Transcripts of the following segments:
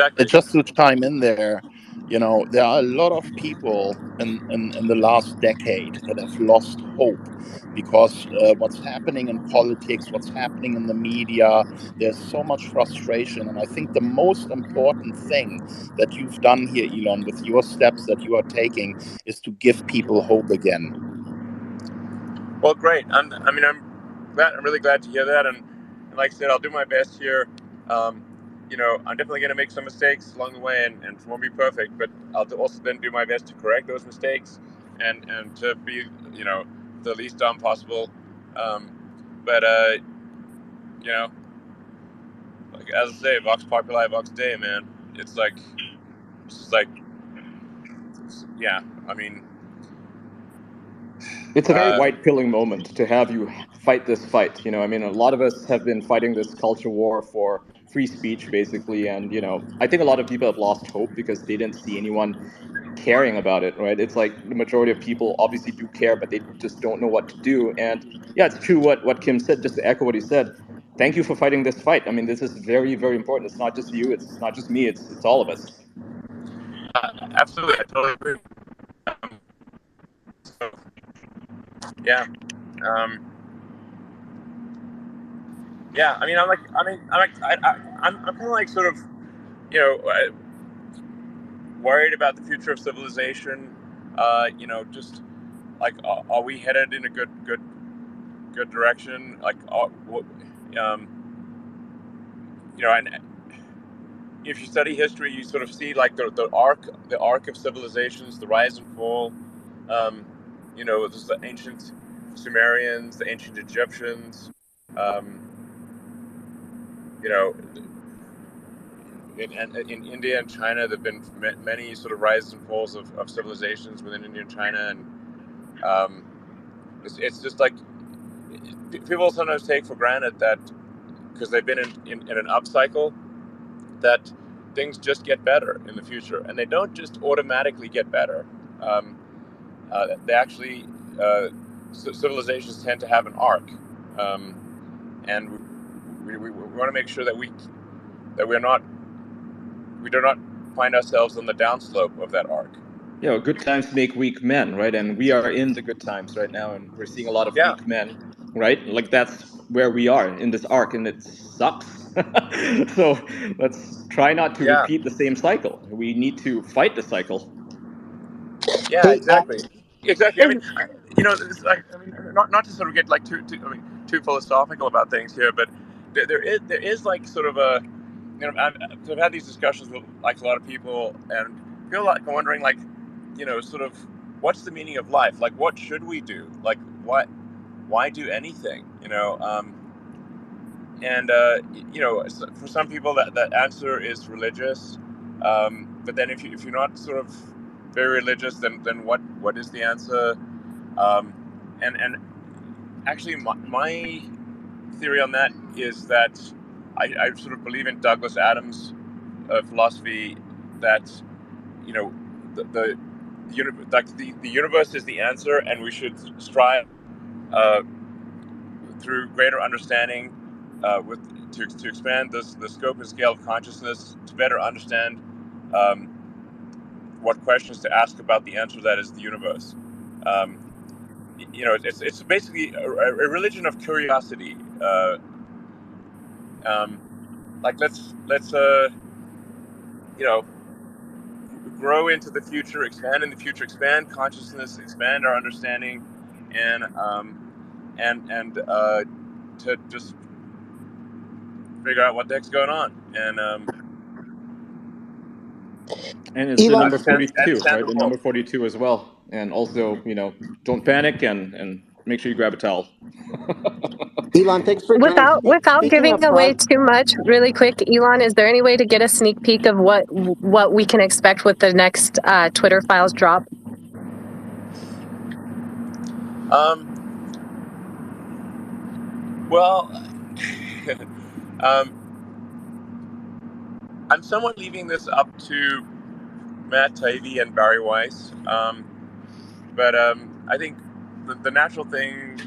Exactly. Just to chime in there, there are a lot of people in the last decade that have lost hope because what's happening in politics, what's happening in the media, there's so much frustration. And I think the most important thing that you've done here, Elon, with your steps that you are taking is to give people hope again. Well, great. I'm really glad to hear that, and like I said, I'll do my best here. Um, I'm definitely going to make some mistakes along the way, and it won't be perfect, but I'll also then do my best to correct those mistakes, and to be, the least dumb possible. Um, but you know, like as I say, Vox Populi, Vox Dei, man. It's just like, yeah. I mean, It's a very white-pilling moment to have you fight this fight. I mean, a lot of us have been fighting this culture war for free speech, basically, and I think a lot of people have lost hope because they didn't see anyone caring about it, right? It's like the majority of people obviously do care, but they just don't know what to do. And yeah, it's true what Kim said. Just to echo what he said, thank you for fighting this fight. I mean, this is very, very important. It's not just you. It's not just me. It's all of us. absolutely, I totally agree. So, yeah. Um, Yeah, I mean, I'm kind of like sort of, worried about the future of civilization. Just like, are we headed in a good direction? Like, um, and if you study history, you sort of see like the arc of civilizations, the rise and fall. Um, there's the ancient Sumerians, the ancient Egyptians. Um, you know, in India and China, there've been many sort of rises and falls of civilizations within India and China, and it's just like people sometimes take for granted that because they've been in an upcycle, that things just get better in the future, and they don't just automatically get better. Um, they actually civilizations tend to have an arc, and we want to make sure that we do not find ourselves on the downslope of that arc. Good times make weak men, right? And we are in the good times right now, and we're seeing a lot of Yeah. weak men, right? Like that's where we are in this arc, and it sucks. So let's try not to Yeah. repeat the same cycle. We need to fight the cycle. Yeah, Hey, exactly. Exactly. I mean, it's like, not to sort of get like too philosophical about things here, but there is like sort of a, I've had these discussions with like a lot of people, and feel like I'm wondering, like, sort of what's the meaning of life? Like, what should we do? Like, why do anything? And for some people that answer is religious, but then if you're not sort of very religious, then what is the answer? And actually, my theory on that is that I sort of believe in Douglas Adams' philosophy that the the universe is the answer, and we should strive uh, through greater understanding to expand the scope and scale of consciousness, to better understand um, what questions to ask about the answer that is the universe. It's basically a religion of curiosity. Like, let's grow into the future, expand in the future, expand consciousness, expand our understanding, and to just figure out what the heck's going on. And it's the Elon, number before 42, understand right? the The world. number 42 as well. And also, don't panic and make sure you grab a towel. Elon, thanks for joining. Without Speaking giving of away too much, really quick, Elon, is there any way to get a sneak peek of what we can expect with the next Twitter files drop? Well, I'm somewhat leaving this up to Matt Taibbi and Barry Weiss, but I think the natural thing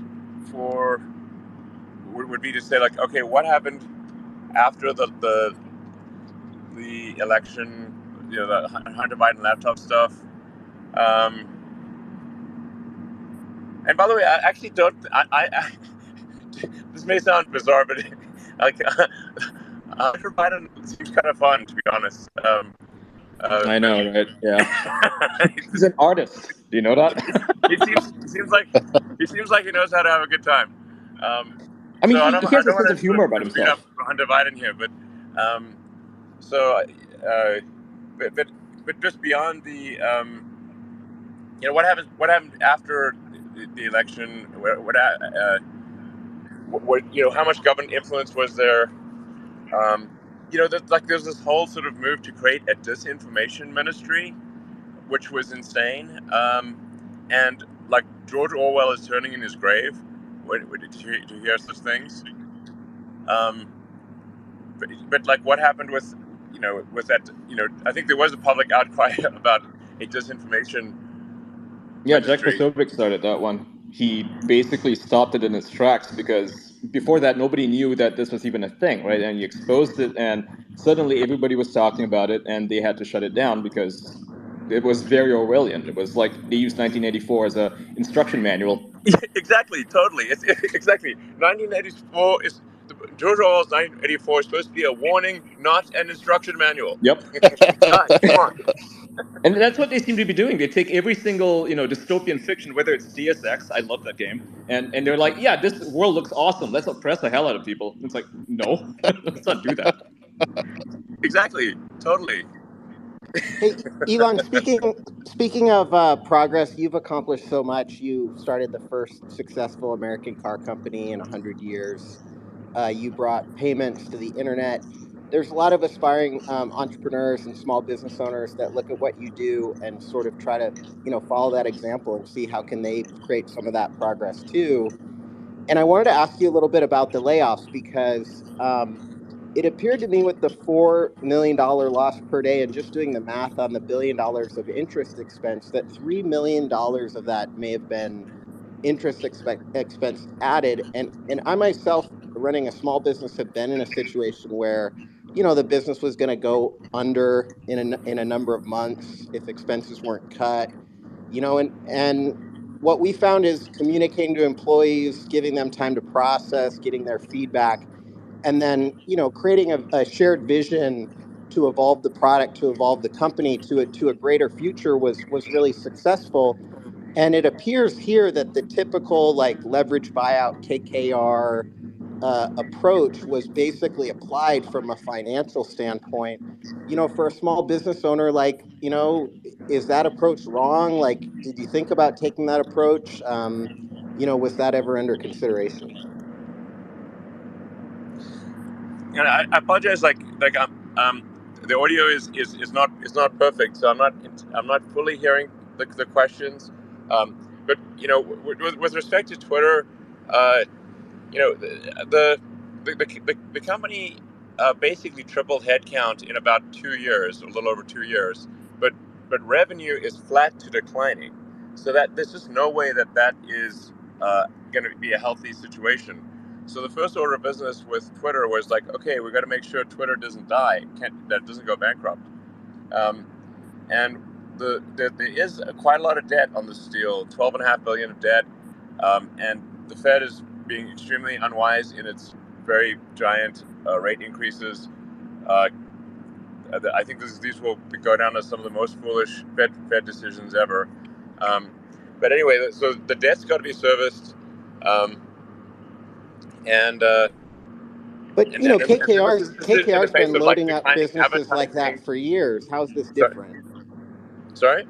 would be to say, like, okay, what happened after the the election, the Hunter Biden laptop stuff. And by the way, I actually don't. I this may sound bizarre, but like Hunter Biden seems kind of fun, to be honest. I know, right? Yeah. He's an artist. Do you know that? he seems like he knows how to have a good time. I mean, So I he don't has a sense want of to sort humor about of beat up himself. Hunter Biden here, but so but just beyond the what happened after the election, how much government influence was there? There's this whole sort of move to create a disinformation ministry, which was insane. And like George Orwell is turning in his grave. Did you hear such things? But like, what happened with that? I think there was a public outcry about a disinformation Yeah, Jack ministry. Posobiec started that one. He basically stopped it in its tracks because before that, nobody knew that this was even a thing, right? And he exposed it, and suddenly everybody was talking about it, and they had to shut it down because it was very Orwellian. It was like they used 1984 as a instruction manual. Exactly, totally. Exactly 1984 is George Orwell's 1984 is supposed to be a warning, not an instruction manual. Yep. Guys, come on. And that's what they seem to be doing. They take every single, dystopian fiction, whether it's Deus Ex, I love that game, and they're like, yeah, this world looks awesome. Let's oppress the hell out of people. It's like, no, let's not do that. Exactly, totally. Hey, Elon, speaking of progress, you've accomplished so much. You started the first successful American car company in 100 years. You brought payments to the internet. There's a lot of aspiring entrepreneurs and small business owners that look at what you do and sort of try to, follow that example and see how can they create some of that progress too. And I wanted to ask you a little bit about the layoffs because it appeared to me with the $4 million loss per day and just doing the math on the $1 billion of interest expense that $3 million of that may have been interest expense added. And I myself, running a small business, have been in a situation where, the business was going to go under in a number of months if expenses weren't cut, and what we found is communicating to employees, giving them time to process, getting their feedback, and then creating a shared vision to evolve the product, to evolve the company to a greater future was really successful. And it appears here that the typical like leverage buyout KKR approach was basically applied from a financial standpoint. For a small business owner, like, is that approach wrong? Like, did you think about taking that approach? Was that ever under consideration? And I apologize. The audio is not perfect, so I'm not fully hearing the questions. But with respect to Twitter, the company basically tripled headcount in about 2 years, a little over 2 years, but revenue is flat to declining. So that there's just no way that is going to be a healthy situation. So the first order of business with Twitter was like, okay, we got to make sure Twitter doesn't die, that doesn't go bankrupt, and there is quite a lot of debt on this deal, $12.5 billion of debt, and the Fed is being extremely unwise in its very giant rate increases. I think these will go down as some of the most foolish Fed decisions ever. But anyway, so the debt's got to be serviced, But KKR's face been of like loading up declining businesses like advertising. that for years. How's this different? Sorry?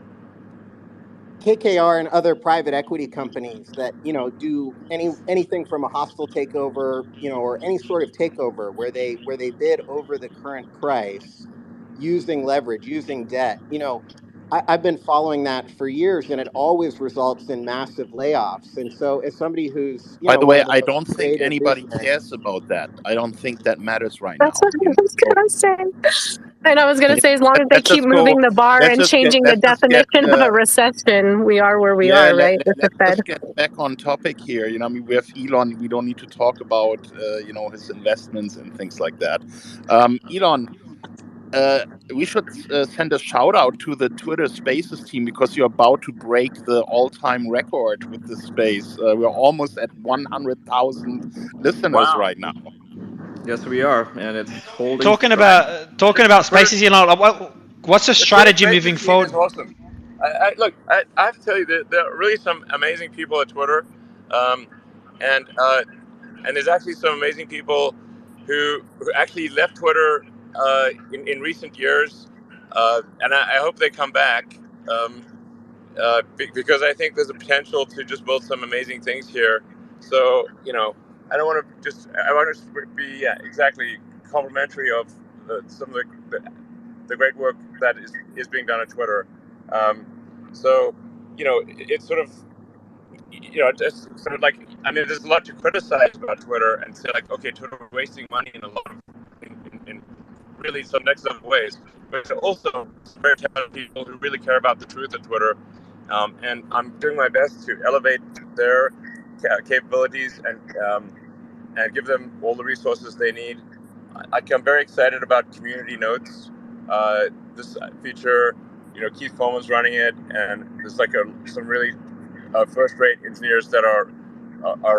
KKR and other private equity companies that do anything from a hostile takeover, or any sort of takeover where they bid over the current price, using leverage, using debt. I've been following that for years, and it always results in massive layoffs. And so, as somebody who's By the one way, of the I most don't think creative anybody visionaries. cares about that. I don't think that matters right That's now. what I was gonna say. And I was gonna say, as long as they Let's keep just go. moving the bar Let's and just get. changing the Let's just get. definition of a recession, we are where we Yeah, are, right? With the let's Fed. just get back on topic here. I mean, we have Elon. We don't need to talk about, his investments and things like that. Elon, we should send a shout out to the Twitter Spaces team because you're about to break the all-time record with this space. We're almost at 100,000 listeners Wow. right now. Yes, we are, and it's holding Talking strong. about Twitter, spaces, what's the the Twitter strategy Spaces moving team forward? is awesome. I have to tell you that there are really some amazing people at Twitter, um, and there's actually some amazing people who actually left Twitter in recent years, and I hope they come back. Because I think there's a potential to just build some amazing things here. So, I don't want to I want to be, yeah, exactly complimentary of some of the great work that is being done on Twitter. Um, so, it's sort of, it's sort of like, I mean, there's a lot to criticize about Twitter and say like, okay, Twitter is wasting money in a lot of, in really some next level ways, but also very talented people who really care about the truth of Twitter. And I'm doing my best to elevate their capabilities and give them all the resources they need. I'm very excited about community notes. This feature, Keith Coleman's running it, and there's like some really first-rate engineers that are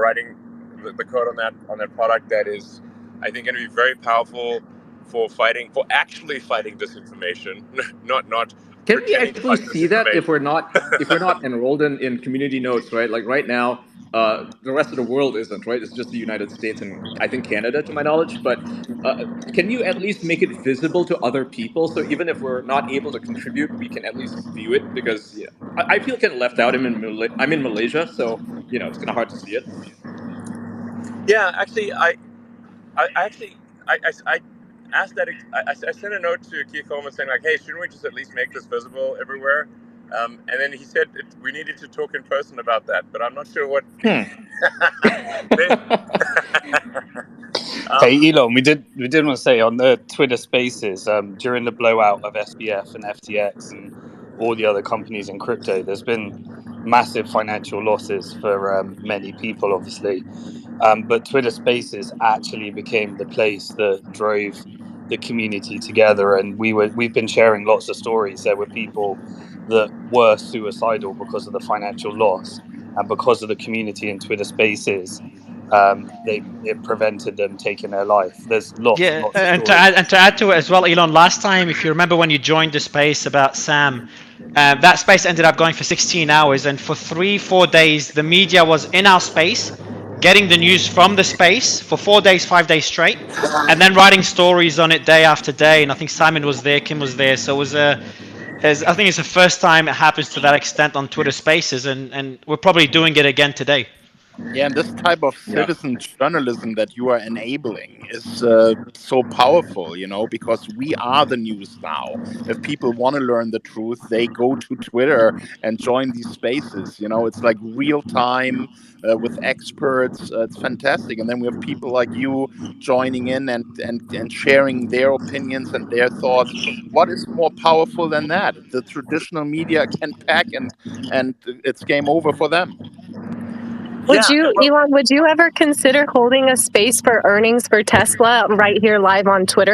writing the code on that product that is, I think, going to be very powerful for actually fighting disinformation, not Can we pretending to actually fight see that if we're disinformation. not enrolled in community notes, right? Like right now, the rest of the world isn't, right? It's just the United States and I think Canada, to my knowledge. But can you at least make it visible to other people? So even if we're not able to contribute, we can at least view it because I feel kind of left out. I'm in Malaysia, so it's kind of hard to see it. Yeah, actually, I actually I asked that. I sent a note to Keith Coleman saying like, "Hey, shouldn't we just at least make this visible everywhere?" And then he said we needed to talk in person about that, but I'm not sure what. Hey Elon, we did want to say on the Twitter Spaces during the blowout of SBF and FTX and all the other companies in crypto, there's been massive financial losses for many people, obviously. But Twitter Spaces actually became the place that drove the community together, and we've been sharing lots of stories. There were people that were suicidal because of the financial loss, and because of the community in Twitter Spaces, it prevented them taking their life. There's lots and Yeah, lots of and stories. to add to it as well, Elon. Last time, if you remember when you joined the space about Sam, that space ended up going for 16 hours, and for 3-4 days, the media was in our space, getting the news from the space for 4 days, 5 days straight, and then writing stories on it day after day. And I think Simon was there, Kim was there, so it was I think it's the first time it happens to that extent on Twitter Spaces, and we're probably doing it again today. Yeah, and this type of Yeah. citizen journalism that you are enabling is so powerful, because we are the news now. If people want to learn the truth, they go to Twitter and join these spaces. It's like real time with experts. It's fantastic. And then we have people like you joining in and sharing their opinions and their thoughts. What is more powerful than that? The traditional media can pack and it's game over for them. Elon, would you ever consider holding a space for earnings for Tesla right here live on Twitter?